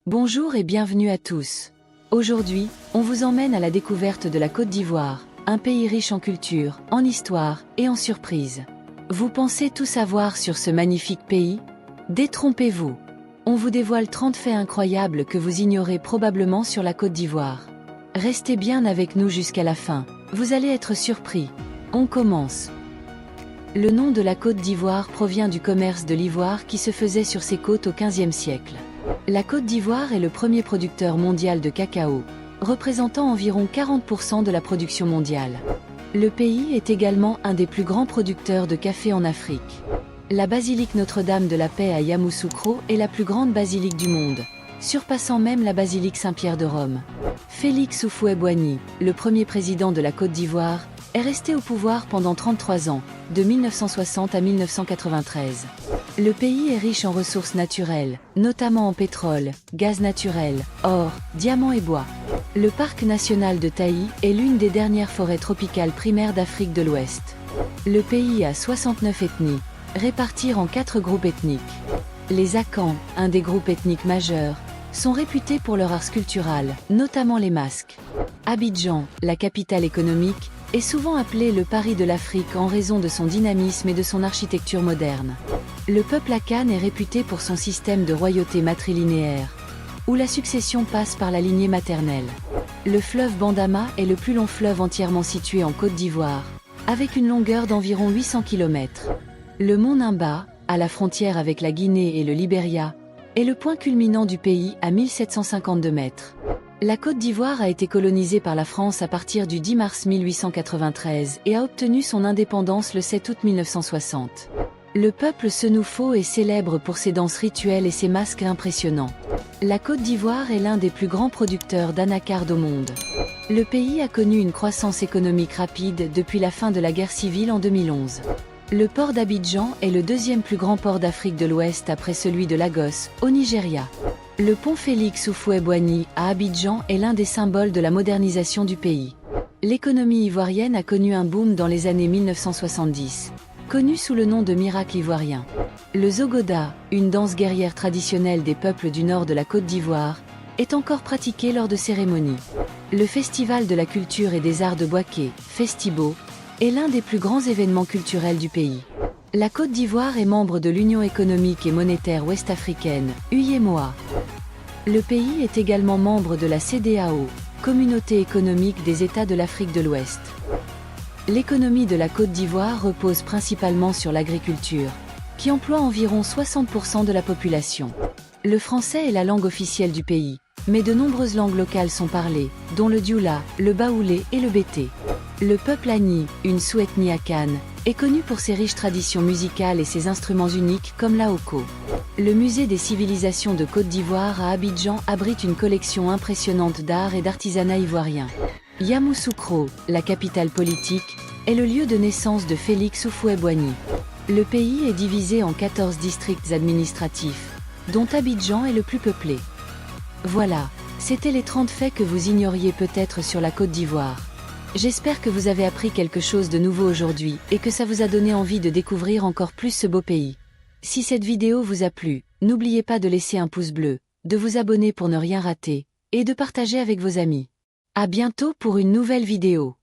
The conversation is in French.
Bonjour et bienvenue à tous. Aujourd'hui, on vous emmène à la découverte de la Côte d'Ivoire, un pays riche en culture, en histoire et en surprises. Vous pensez tout savoir sur ce magnifique pays? Détrompez-vous. On vous dévoile 30 faits incroyables que vous ignorez probablement sur la Côte d'Ivoire. Restez bien avec nous jusqu'à la fin, vous allez être surpris. On commence. Le nom de la Côte d'Ivoire provient du commerce de l'ivoire qui se faisait sur ces côtes au XVe siècle. La Côte d'Ivoire est le premier producteur mondial de cacao, représentant environ 40% de la production mondiale. Le pays est également un des plus grands producteurs de café en Afrique. La basilique Notre-Dame de la Paix à Yamoussoukro est la plus grande basilique du monde, surpassant même la basilique Saint-Pierre de Rome. Félix Houphouët-Boigny, le premier président de la Côte d'Ivoire, est resté au pouvoir pendant 33 ans, de 1960 à 1993. Le pays est riche en ressources naturelles, notamment en pétrole, gaz naturel, or, diamants et bois. Le parc national de Taï est l'une des dernières forêts tropicales primaires d'Afrique de l'Ouest. Le pays a 69 ethnies, réparties en 4 groupes ethniques. Les Akans, un des groupes ethniques majeurs, sont réputés pour leur art sculptural, notamment les masques. Abidjan, la capitale économique, est souvent appelée le Paris de l'Afrique en raison de son dynamisme et de son architecture moderne. Le peuple Akan est réputé pour son système de royauté matrilinéaire, où la succession passe par la lignée maternelle. Le fleuve Bandama est le plus long fleuve entièrement situé en Côte d'Ivoire, avec une longueur d'environ 800 km. Le mont Nimba, à la frontière avec la Guinée et le Libéria, est le point culminant du pays à 1752 mètres. La Côte d'Ivoire a été colonisée par la France à partir du 10 mars 1893 et a obtenu son indépendance le 7 août 1960. Le peuple Senoufo est célèbre pour ses danses rituelles et ses masques impressionnants. La Côte d'Ivoire est l'un des plus grands producteurs d'anacards au monde. Le pays a connu une croissance économique rapide depuis la fin de la guerre civile en 2011. Le port d'Abidjan est le deuxième plus grand port d'Afrique de l'Ouest après celui de Lagos, au Nigeria. Le pont Félix Houphouët-Boigny à Abidjan est l'un des symboles de la modernisation du pays. L'économie ivoirienne a connu un boom dans les années 1970, connu sous le nom de miracle ivoirien. Le Zogoda, une danse guerrière traditionnelle des peuples du nord de la Côte d'Ivoire, est encore pratiquée lors de cérémonies. Le Festival de la culture et des arts de Bouaké, Festibo, est l'un des plus grands événements culturels du pays. La Côte d'Ivoire est membre de l'Union économique et monétaire ouest-africaine, UEMOA. Le pays est également membre de la CEDEAO, Communauté économique des États de l'Afrique de l'Ouest. L'économie de la Côte d'Ivoire repose principalement sur l'agriculture, qui emploie environ 60% de la population. Le français est la langue officielle du pays, mais de nombreuses langues locales sont parlées, dont le dioula, le baoulé et le bété. Le peuple Ani, une sous-ethnie Akan, est connu pour ses riches traditions musicales et ses instruments uniques comme l'Aoko. Le musée des civilisations de Côte d'Ivoire à Abidjan abrite une collection impressionnante d'art et d'artisanat ivoirien. Yamoussoukro, la capitale politique, est le lieu de naissance de Félix Houphouët-Boigny. Le pays est divisé en 14 districts administratifs, dont Abidjan est le plus peuplé. Voilà, c'étaient les 30 faits que vous ignoriez peut-être sur la Côte d'Ivoire. J'espère que vous avez appris quelque chose de nouveau aujourd'hui et que ça vous a donné envie de découvrir encore plus ce beau pays. Si cette vidéo vous a plu, n'oubliez pas de laisser un pouce bleu, de vous abonner pour ne rien rater, et de partager avec vos amis. À bientôt pour une nouvelle vidéo.